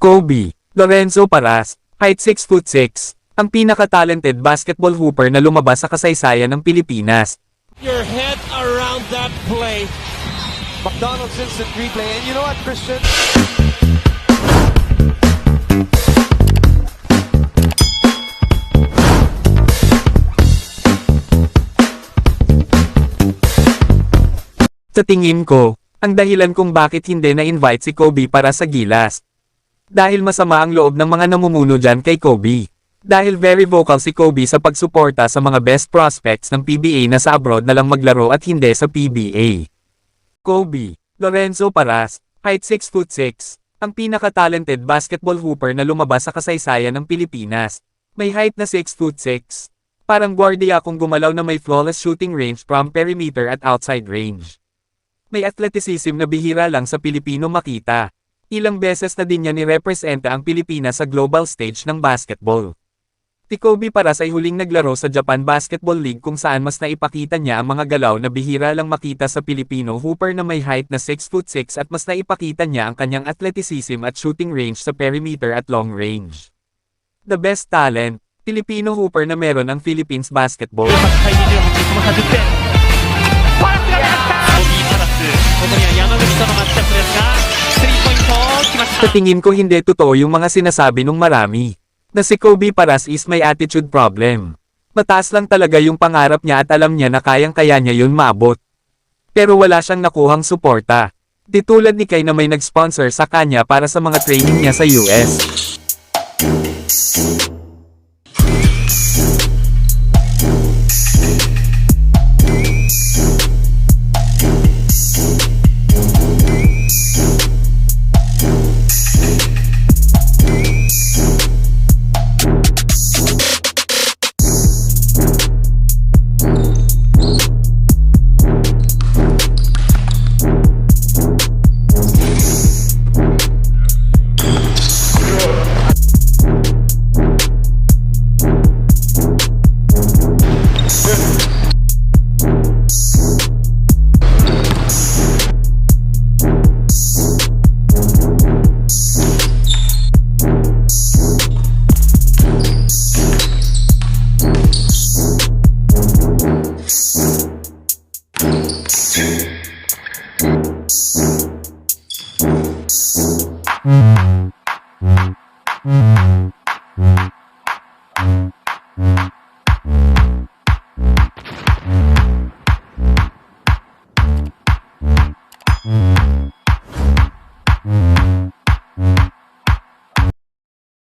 Kobe Lorenzo Paras, height 6'6", ang pinaka-talented basketball hooper na lumabas sa kasaysayan ng Pilipinas. Your head around that play. McDonald's instant replay. And you know what, Christian? Sa tingin ko, ang dahilan kung bakit hindi na-invite si Kobe para sa Gilas. Dahil masama ang loob ng mga namumuno dyan kay Kobe. Dahil very vocal si Kobe sa pagsuporta sa mga best prospects ng PBA na sa abroad na lang maglaro at hindi sa PBA. Kobe Lorenzo Paras, height 6'6", ang pinaka-talented basketball hooper na lumabas sa kasaysayan ng Pilipinas. May height na 6'6". Parang guardia kung gumalaw na may flawless shooting range from perimeter at outside range. May athleticism na bihira lang sa Pilipino makita. Ilang beses na din niya ni-representa ang Pilipinas sa global stage ng basketball. Si Kobe Paras ay huling naglaro sa Japan Basketball League kung saan mas naipakita niya ang mga galaw na bihira lang makita sa Pilipino hooper na may height na 6'6" at mas naipakita niya ang kanyang athleticism at shooting range sa perimeter at long range. The best talent, Filipino hooper na meron ang Philippines Basketball. Sa tingin ko hindi totoo yung mga sinasabi nung marami. Na si Kobe Paras is may attitude problem. Mataas lang talaga yung pangarap niya at alam niya na kayang-kaya niya yun maabot. Pero wala siyang nakuhang suporta. Di tulad ni Kai na may nag-sponsor sa kanya para sa mga training niya sa US.